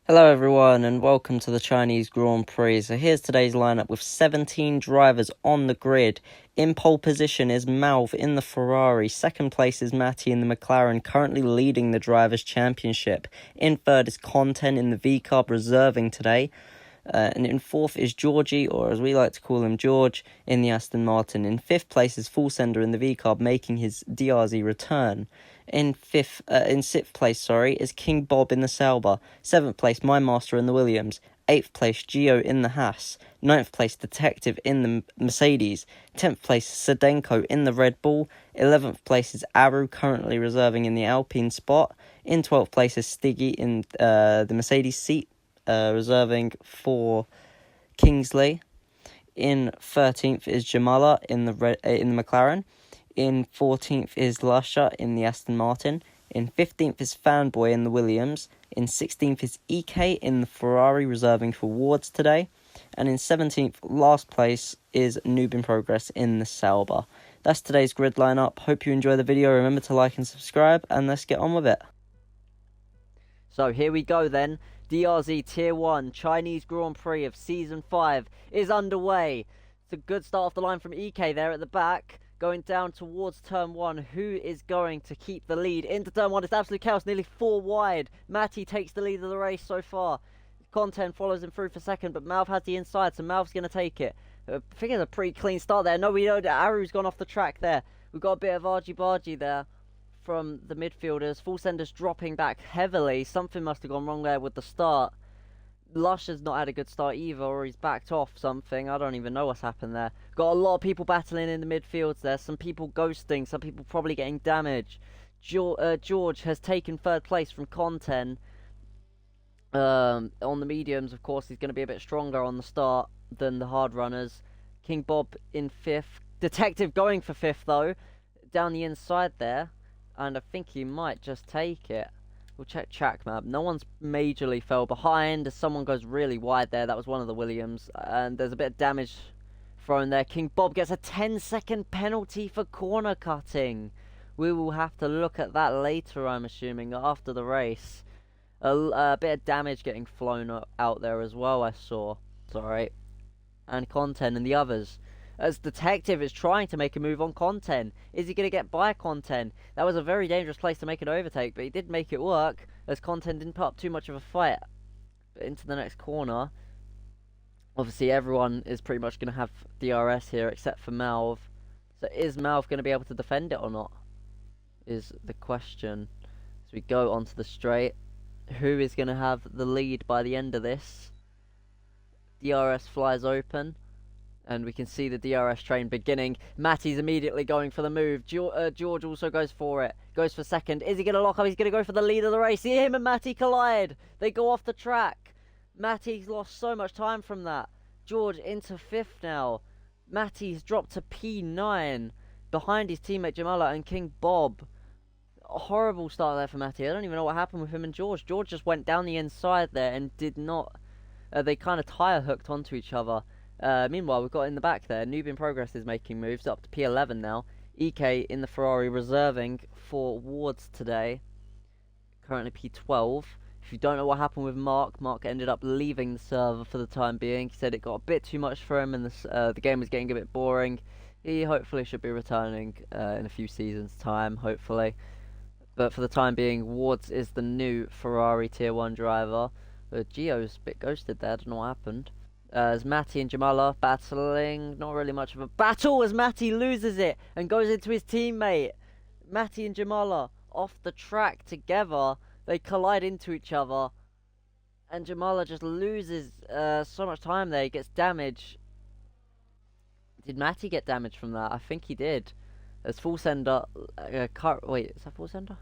Hello everyone and welcome to the Chinese Grand Prix. So here's today's lineup with 17 drivers on the grid. In pole position is Malv in the Ferrari. Second place is Matty in the McLaren, currently leading the Drivers' Championship. In third is Content in the V-Carb, reserving today. And in fourth is Georgie, or as we like to call him, George, in the Aston Martin. In fifth place is Full Sender in the V-Carb, making his DRZ return. In sixth place, is King Bob in the Sauber. Seventh place, My Master in the Williams. Eighth place, Gio in the Haas. Ninth place, Detective in the Mercedes. 10th place, Sedenko in the Red Bull. 11th place is Aru, currently reserving in the Alpine spot. In 12th place is Stiggy in the Mercedes seat, reserving for Kingsley. In 13th is Jamala in the McLaren. In 14th is Lasha in the Aston Martin. In 15th is Fanboy in the Williams. In 16th is EK in the Ferrari, reserving for Wards today. And in 17th, last place, is Noob in Progress in the Sauber. That's today's grid lineup. Hope you enjoy the video. Remember to like and subscribe, and let's get on with it. So here we go then. DRZ Tier 1 Chinese Grand Prix of Season 5 is underway. It's a good start off the line from EK there at the back. Going down towards Turn 1. Who is going to keep the lead? Into Turn 1, it's absolute chaos, nearly 4 wide. Matty takes the lead of the race so far. Content follows him through for second, but Malv has the inside, so Malv's going to take it. I think it's a pretty clean start there. No, we know that Aru's gone off the track there. We've got a bit of argy-bargy there from the midfielders. Full Sender's dropping back heavily. Something must have gone wrong there with the start. Lush has not had a good start either, or he's backed off something. I don't even know what's happened there. Got a lot of people battling in the midfields there. Some people ghosting, some people probably getting damaged. George has taken third place from Content. On the mediums, of course, he's going to be a bit stronger on the start than the hard runners. King Bob in fifth. Detective going for fifth, though, down the inside there. And I think he might just take it. We'll check track map. No one's majorly fell behind. As someone goes really wide there. That was one of the Williams. And there's a bit of damage thrown there. King Bob gets a 10-second penalty for corner cutting. We will have to look at that later, I'm assuming, after the race. A bit of damage getting flown out there as well, I saw. Sorry. And Content and the others. As Detective is trying to make a move on Content. Is he going to get by Content? That was a very dangerous place to make an overtake, but he did make it work, as Content didn't put up too much of a fight. But into the next corner. Obviously, everyone is pretty much going to have DRS here, except for Malv. So is Malv going to be able to defend it or not? Is the question. As we go onto the straight. Who is going to have the lead by the end of this? DRS flies open. And we can see the DRS train beginning. Matty's immediately going for the move. George also goes for it. Goes for second. Is he going to lock up? He's going to go for the lead of the race. Him and Matty collide. They go off the track. Matty's lost so much time from that. George into fifth now. Matty's dropped to P9. Behind his teammate Jamala and King Bob. A horrible start there for Matty. I don't even know what happened with him and George. George just went down the inside there and did not... they kind of tyre hooked onto each other. Meanwhile, we've got in the back there, Noob in Progress is making moves up to P11 now. EK in the Ferrari reserving for Wards today. Currently P12. If you don't know what happened with Mark ended up leaving the server for the time being. He said it got a bit too much for him and the game was getting a bit boring. He hopefully should be returning in a few seasons' time, hopefully. But for the time being, Wards is the new Ferrari Tier 1 driver. Gio's a bit ghosted there, I don't know what happened. As Matty and Jamala battling, not really much of a battle as Matty loses it and goes into his teammate. Matty and Jamala off the track together, they collide into each other and Jamala just loses so much time there, he gets damage. Did Matty get damage from that? I think he did. As Full Sender, wait, is that Full Sender?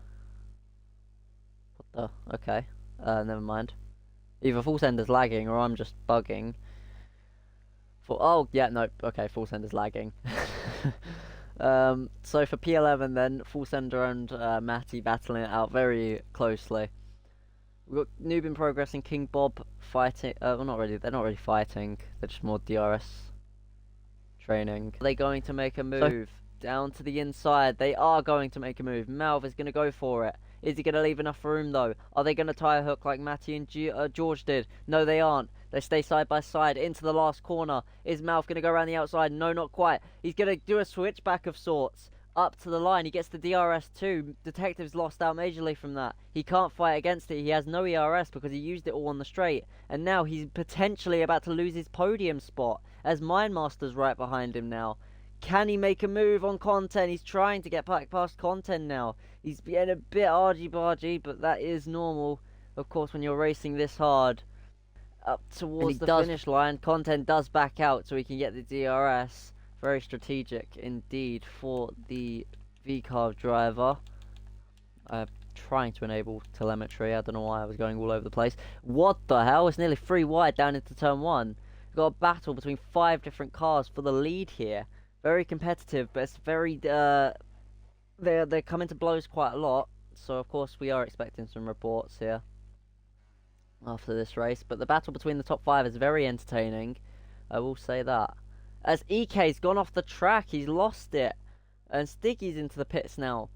What the? Okay, never mind. Either Full Sender's lagging or I'm just bugging. Oh, yeah, no, okay, Full Sender's lagging. So for P11 then, Full Sender and Matty battling it out very closely. We've got Noob in Progress and King Bob fighting, well not really, they're not really fighting, they're just more DRS training. Are they going to make a move? Down to the inside, they are going to make a move. Malv is going to go for it. Is he going to leave enough room, though? Are they going to tie a hook like Matty and George did? No, they aren't. They stay side by side into the last corner. Is Malv going to go around the outside? No, not quite. He's going to do a switchback of sorts. Up to the line. He gets the DRS too. Detective's lost out majorly from that. He can't fight against it. He has no ERS because he used it all on the straight. And now he's potentially about to lose his podium spot as Mindmaster's right behind him now. Can he make a move on Content? He's trying to get back past Content now. He's getting a bit argy-bargy, but that is normal, of course, when you're racing this hard. Up towards the finish line, Content does back out so he can get the DRS. Very strategic indeed for the VCarve driver. Trying to enable telemetry. I don't know why I was going all over the place. What the hell? It's nearly 3 wide down into turn 1. We've got a battle between 5 different cars for the lead here. Very competitive, but it's very... they're coming to blows quite a lot. So, of course, we are expecting some reports here after this race. But the battle between the top 5 is very entertaining. I will say that. As EK's gone off the track, he's lost it. And Stiggy's into the pits now.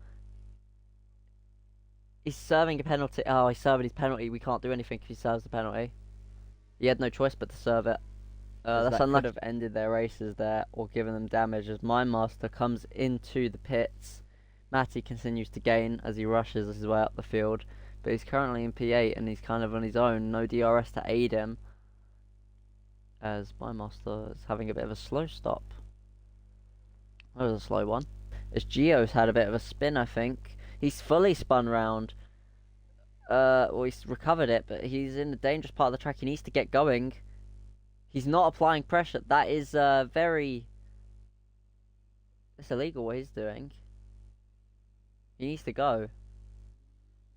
He's serving a penalty. Oh, he's serving his penalty. We can't do anything if he serves the penalty. He had no choice but to serve it. That's unlucky. Could have ended their races there or given them damage as Mindmaster comes into the pits. Matty continues to gain as he rushes his way up the field. But he's currently in P8 and he's kind of on his own. No DRS to aid him. As Mindmaster is having a bit of a slow stop. That was a slow one. As Gio's had a bit of a spin, I think. He's fully spun round. Well, he's recovered it, but he's in the dangerous part of the track. He needs to get going. He's not applying pressure. That is very... It's illegal what he's doing. He needs to go.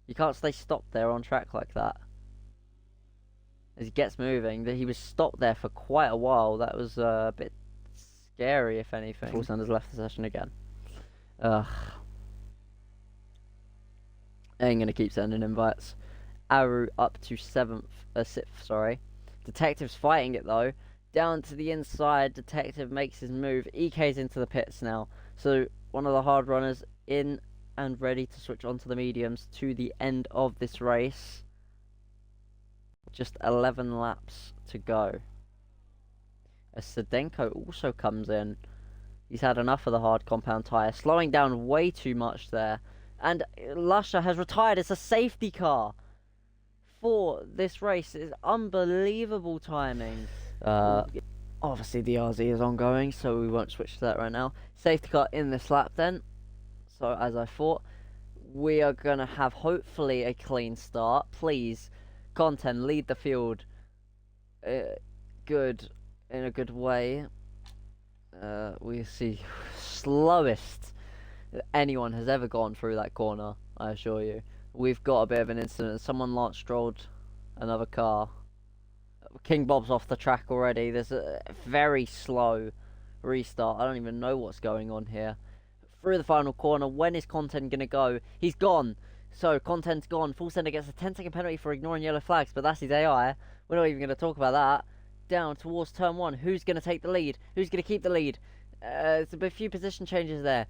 You can't stay stopped there on track like that. As he gets moving, he was stopped there for quite a while. That was a bit scary, if anything. Full Sanders left the session again. Ugh. I ain't gonna keep sending invites. Aru up to 6th, sorry. Detective's fighting it though. Down to the inside, Detective makes his move. EK's into the pits now. So one of the hard runners in and ready to switch onto the mediums to the end of this race. Just 11 laps to go. As Sedenko also comes in. He's had enough of the hard compound tyre. Slowing down way too much there. And Lusher has retired. It's a safety car for this race. It's unbelievable timing. Obviously the RZ is ongoing, so we won't switch to that right now. Safety car in this lap then. So as I thought, we are going to have hopefully a clean start. Please, Content, lead the field in a good way. We see slowest anyone has ever gone through that corner, I assure you. We've got a bit of an incident. Someone Lance strolled another car. King Bob's off the track already. There's a very slow restart. I don't even know what's going on here. Through the final corner. When is Content going to go? He's gone. So, Content's gone. Full Sender gets a 10-second penalty for ignoring yellow flags, but that's his AI. We're not even going to talk about that. Down towards turn 1. Who's going to take the lead? Who's going to keep the lead? There's a few position changes there.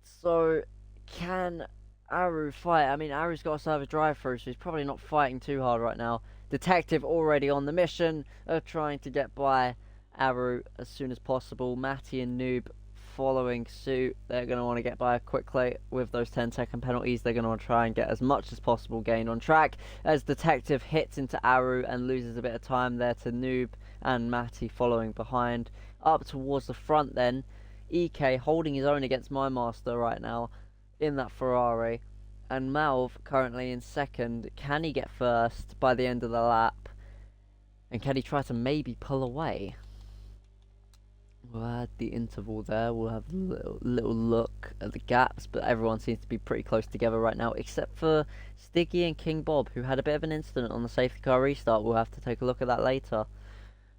So, can Aru fight? I mean, Aru's got a service drive-through, so he's probably not fighting too hard right now. Detective already on the mission of trying to get by Aru as soon as possible. Matty and Noob following suit. They're going to want to get by quickly with those 10-second penalties. They're going to want to try and get as much as possible gain on track as Detective hits into Aru and loses a bit of time there to Noob and Matty following behind. Up towards the front then, EK holding his own against Mindmaster right now in that Ferrari, and Malv currently in second. Can he get first by the end of the lap, and can he try to maybe pull away? We'll add the interval there. We'll have a little look at the gaps, but everyone seems to be pretty close together right now, except for Stiggy and King Bob, who had a bit of an incident on the safety car restart. We'll have to take a look at that later.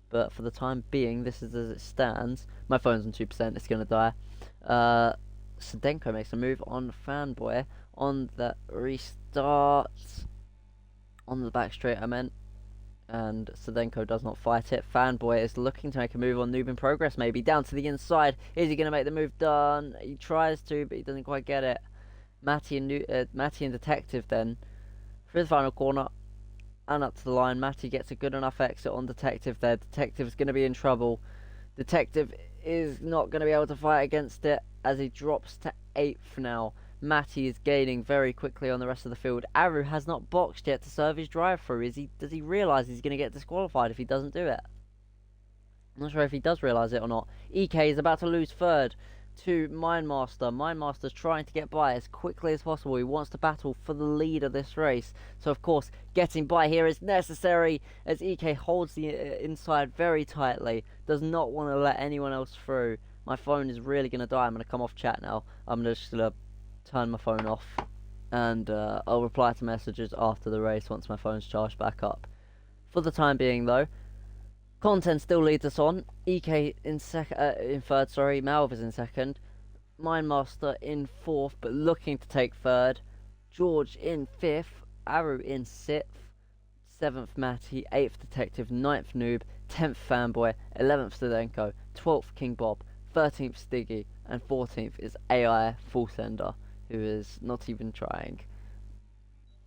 But for the time being, this is as it stands. My phone's on 2%, it's going to die. Sedenko makes a move on Fanboy on the restart. On the back straight, I meant. And Sedenko does not fight it. Fanboy is looking to make a move on Noob in Progress, maybe. Down to the inside. Is he going to make the move done? He tries to, but he doesn't quite get it. Matty and Detective then through the final corner and up to the line. Matty gets a good enough exit on Detective there. Detective's going to be in trouble. Detective is not going to be able to fight against it as he drops to 8th now. Matty is gaining very quickly on the rest of the field. Aru has not boxed yet to serve his drive-through. Does he realise he's going to get disqualified if he doesn't do it? I'm not sure if he does realise it or not. EK is about to lose 3rd to Mindmaster. Mindmaster's trying to get by as quickly as possible. He wants to battle for the lead of this race. So, of course, getting by here is necessary as EK holds the inside very tightly. Does not want to let anyone else through. My phone is really going to die. I'm going to come off chat now. I'm just going to turn my phone off. And I'll reply to messages after the race once my phone's charged back up. For the time being, though, Content still leads us on. EK in 3rd, sorry. Malv is in 2nd. Mindmaster in 4th, but looking to take 3rd. George in 5th. Aru in 6th. 7th Matty. 8th Detective. 9th Noob. 10th Fanboy. 11th Studenko. 12th King Bob. 13th Stiggy. And 14th is AI Full Sender, who is not even trying.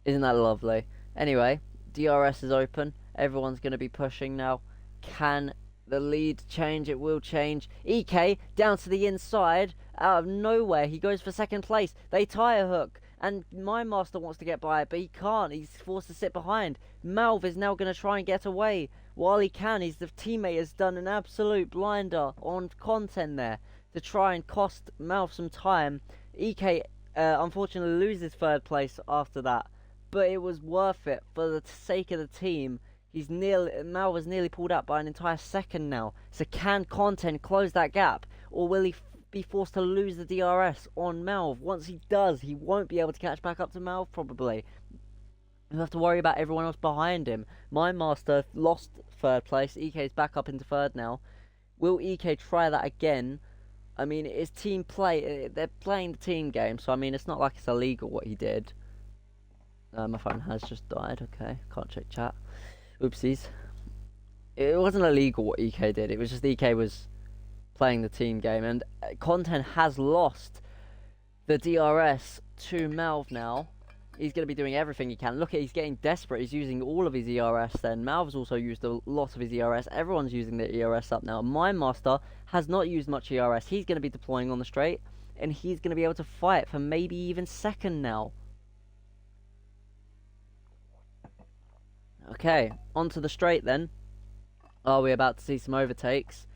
Isn't that lovely? Anyway, DRS is open. Everyone's going to be pushing now. Can the lead change? It will change. EK down to the inside out of nowhere. He goes for 2nd place. They tie a hook and Mindmaster wants to get by it, but he can't. He's forced to sit behind. Malv is now going to try and get away. While he can, the teammate has done an absolute blinder on Content there to try and cost Malv some time. EK unfortunately loses 3rd place after that, but it was worth it for the sake of the team. Mal was nearly pulled out by an entire 2nd now. So can Content close that gap, or will he be forced to lose the DRS on Malv? Once he does, he won't be able to catch back up to Malv probably. He'll have to worry about everyone else behind him. Mindmaster lost 3rd place. EK's back up into 3rd now. Will EK try that again? I mean, it's team play. They're playing the team game, so I mean, it's not like it's illegal what he did. My phone has just died. Okay, can't check chat. Oopsies. It wasn't illegal what EK did. It was just EK was playing the team game. And Content has lost the DRS to Malv now. He's going to be doing everything he can. Look, he's getting desperate. He's using all of his ERS then. Malv's also used a lot of his ERS. Everyone's using their ERS up now. Mindmaster has not used much ERS. He's going to be deploying on the straight. And he's going to be able to fight for maybe even 2nd now. Okay, onto the straight then. Are we about to see some overtakes?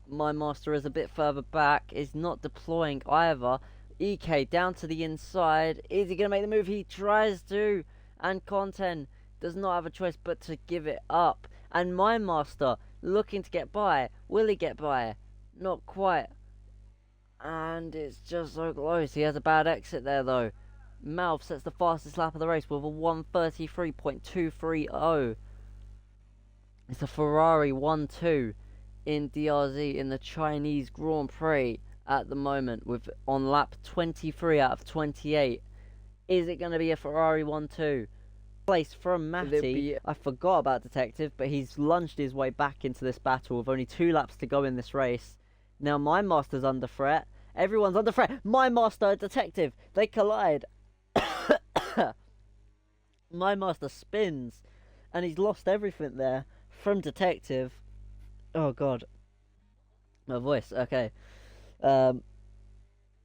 Mindmaster is a bit further back, is not deploying either. EK down to the inside. Is he going to make the move? He tries to. And Content does not have a choice but to give it up. And Mindmaster looking to get by. Will he get by? Not quite. And it's just so close. He has a bad exit there though. Malv sets the fastest lap of the race with a 1:33.230. It's a Ferrari 1-2 in DRZ in the Chinese Grand Prix at the moment, with on lap 23 out of 28. Is it going to be a Ferrari 1-2? Place from Matty. I forgot about Detective, but he's lunged his way back into this battle with only 2 laps to go in this race. Now Mindmaster's under threat. Everyone's under threat. Mindmaster and Detective, they collide. Mindmaster spins, and he's lost everything there from Detective. Oh god, my voice. Okay,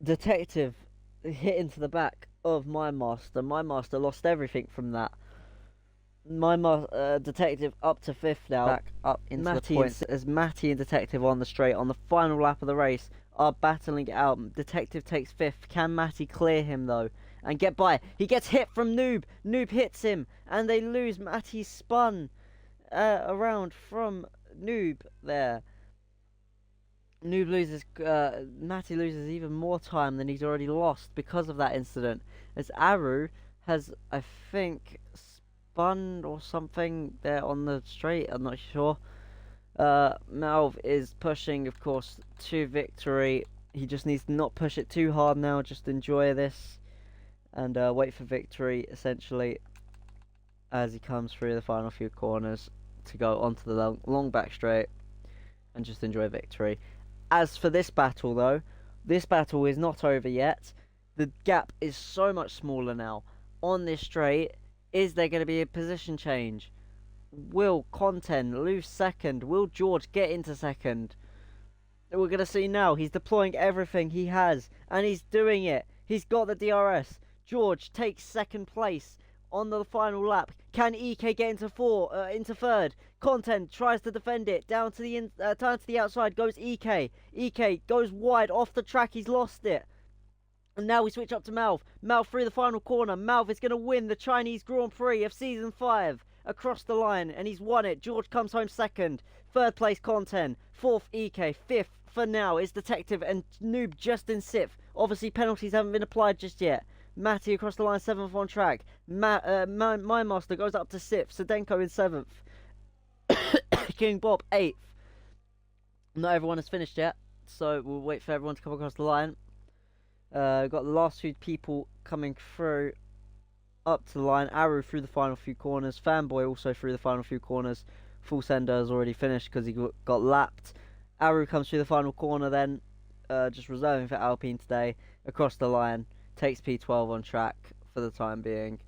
Detective hit into the back of Mindmaster. Mindmaster lost everything from that. Detective up to 5th now. Back up into the points as Matty and Detective on the straight on the final lap of the race are battling it out. Detective takes 5th. Can Matty clear him though and get by? He gets hit from Noob. Noob hits him and they lose. Matty spun around from Noob there. Noob loses. Matty loses even more time than he's already lost because of that incident. As Aru has, I think, spun or something there on the straight. I'm not sure. Malv is pushing, of course, to victory. He just needs to not push it too hard now. Just enjoy this and wait for victory, essentially, as he comes through the final few corners to go onto the long back straight and just enjoy victory. As for this battle, though, this battle is not over yet. The gap is so much smaller now. On this straight, is there going to be a position change? Will Content lose second? Will George get into second? We're going to see now. He's deploying everything he has, and he's doing it. He's got the DRS. George takes second place on the final lap. Can EK get into third? Content tries to defend it. Down to the outside goes EK. EK goes wide off the track. He's lost it. And now we switch up to Malv. Malv through the final corner. Malv is going to win the Chinese Grand Prix of Season 5 across the line, and he's won it. George comes home second. Third place, Content. Fourth, EK. Fifth, for now, is Detective and Noob just in sixth. Obviously, penalties haven't been applied just yet. Matty across the line, seventh on track. My Master goes up to sixth. Sedenko in seventh. King Bob, eighth. Not everyone has finished yet, so we'll wait for everyone to come across the line. Got the last few people coming through up to the line. Aru through the final few corners. Fanboy also through the final few corners. Full Sender has already finished because he got lapped. Aru comes through the final corner then, just reserving for Alpine today. Across the line, takes P12 on track for the time being.